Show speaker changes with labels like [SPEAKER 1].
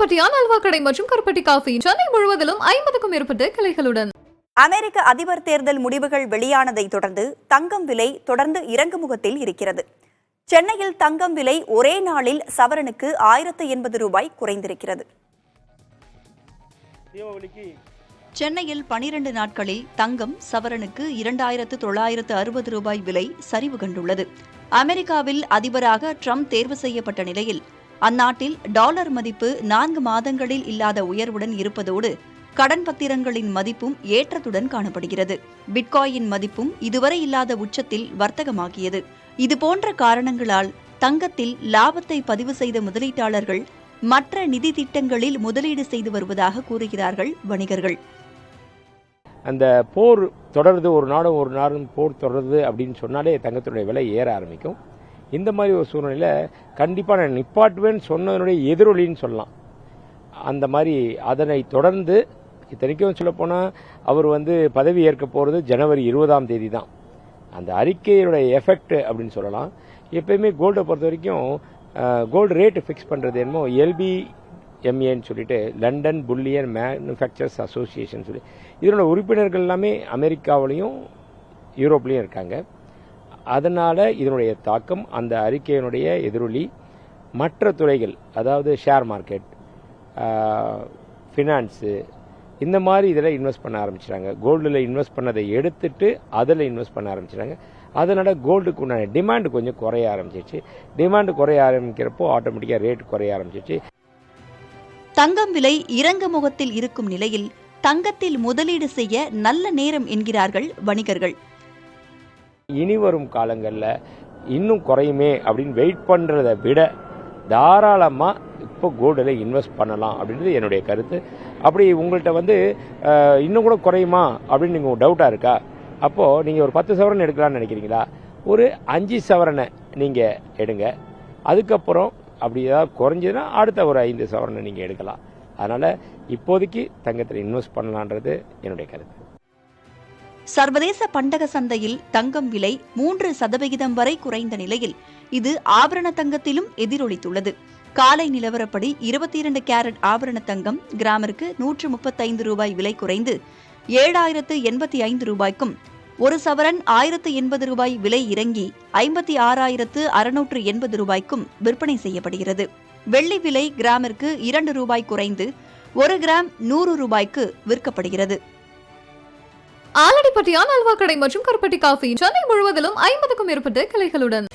[SPEAKER 1] ஆலடிப்பட்டியான் அல்வா கடை மற்றும் கருப்பட்டி காஃபி சென்னை முழுவதிலும் 50க்கும் மேற்பட்ட கிளைகளுடன்.
[SPEAKER 2] அமெரிக்க அதிபர் தேர்தல் முடிவுகள் வெளியானதை தொடர்ந்து தங்கம் விலை தொடர்ந்து இறங்குமுகத்தில் இருக்கிறது. சென்னையில் தங்கம் விலை ஒரே நாளில் சவரனுக்கு 1080 ரூபாய் குறைந்திருக்கிறது.
[SPEAKER 3] சென்னையில் 12 நாட்களில் தங்கம் சவரனுக்கு 2960 ரூபாய் விலை சரிவு கண்டுள்ளது. அமெரிக்காவில் அதிபராக ட்ரம்ப் தேர்வு செய்யப்பட்ட நிலையில் அந்நாட்டில் டாலர் மதிப்பு 4 மாதங்களில் இல்லாத உயர்வுடன் இருப்பதோடு கடன் பத்திரங்களின் மதிப்பும் ஏற்றத்துடன் காணப்படுகிறது. பிட்காயின் மதிப்பும் இதுவரை இல்லாத உச்சத்தில் வர்த்தகமாகியது. இதுபோன்ற காரணங்களால் தங்கத்தில் லாபத்தை பதிவு செய்த முதலீட்டாளர்கள் மற்ற நிதி திட்டங்களில் முதலீடு செய்து வருவதாக கூறுகிறார்கள் வணிகர்கள்.
[SPEAKER 4] அந்த போர் தொடருது, ஒரு நாடும் போர் தொடருது அப்படின்னு சொன்னாலே தங்கத்தினுடைய விலை ஏற ஆரம்பிக்கும். இந்த மாதிரி ஒரு சூழ்நிலையில் கண்டிப்பாக நான் நிப்பாட்டுவேன்னு சொன்னதனுடைய எதிரொலின்னு சொல்லலாம். அந்த மாதிரி அதனை தொடர்ந்து இத்தனைக்கும் சொல்லப்போனால் அவர் பதவி ஏற்க போகிறது ஜனவரி 20ஆம் தேதி தான். அந்த அறிக்கையினுடைய எஃபெக்ட் அப்படின்னு சொல்லலாம். எப்பயுமே கோல்டை பொறுத்த வரைக்கும் கோல்டு ரேட்டு ஃபிக்ஸ் பண்ணுறது என்னமோ LBMAன்னு சொல்லிட்டு லண்டன் புல்லியன் மேனுஃபேக்சரர்ஸ் அசோசியேஷன் சொல்லி இதனோட உறுப்பினர்கள் எல்லாமே அமெரிக்காவிலையும் யூரோப்லேயும் இருக்காங்க. அதனால் இதனுடைய தாக்கம், அந்த அறிக்கையினுடைய எதிரொலி மற்ற துறைகள், அதாவது ஷேர் மார்க்கெட், ஃபினான்ஸு, இந்த மாதிரி இதில் இன்வெஸ்ட் பண்ண ஆரம்பிச்சிட்டாங்க. கோல்டில் இன்வெஸ்ட் பண்ணதை எடுத்துட்டு அதில் இன்வெஸ்ட் பண்ண ஆரம்பிச்சிட்டாங்க. அதனால் கோல்டுக்கு உண்டான டிமாண்டு கொஞ்சம் குறைய ஆரம்பிச்சிச்சு. டிமாண்டு குறைய ஆரம்பிக்கிறப்போ ஆட்டோமேட்டிக்காக ரேட் குறைய ஆரம்பிச்சிச்சு.
[SPEAKER 3] தங்கம் விலை இறங்கு முகத்தில் இருக்கும் நிலையில் தங்கத்தில் முதலீடு செய்ய நல்ல நேரம் என்கிறார்கள் வணிகர்கள்.
[SPEAKER 4] இனி வரும் காலங்களில் இன்னும் குறையுமே அப்படின்னு வெயிட் பண்ணுறதை விட தாராளமாக இப்போ கோல்டில் இன்வெஸ்ட் பண்ணலாம் அப்படின்றது என்னுடைய கருத்து. அப்படி உங்கள்கிட்ட இன்னும் கூட குறையுமா அப்படின்னு நீங்கள் டவுட்டாக இருக்கா? அப்போது நீங்கள் ஒரு 10 சவரன் எடுக்கலாம்னு நினைக்கிறீங்களா? ஒரு 5 சவரனை நீங்கள் எடுங்க. அதுக்கப்புறம் அப்படி ஏதாவது குறைஞ்சதுன்னா அடுத்த ஒரு 5 சவரனை நீங்கள் எடுக்கலாம். அதனால் இப்போதைக்கு தங்கத்தில் இன்வெஸ்ட் பண்ணலான்றது என்னுடைய கருத்து.
[SPEAKER 3] சர்வதேச பண்டக சந்தையில் தங்கம் விலை 3% வரை குறைந்த நிலையில் இது ஆபரண தங்கத்திலும் எதிரொலித்துள்ளது. காலை நிலவரப்படி 22 கேரட் ஆபரண தங்கம் கிராமிற்கு 135 ரூபாய் விலை குறைந்து 7085 ரூபாய்க்கும், ஒரு சவரன் 1080 ரூபாய் விலை இறங்கி 56680 ரூபாய்க்கும் விற்பனை செய்யப்படுகிறது. வெள்ளி விலை கிராமிற்கு 2 ரூபாய் குறைந்து 1 கிராம் 100 ரூபாய்க்கு விற்கப்படுகிறது.
[SPEAKER 1] ஆலடிப்பட்டியான் அல்வா கடை மற்றும் கருப்பட்டி காஃபி சென்னை முழுவதிலும் 50க்கும் மேற்பட்ட கிளைகளுடன்.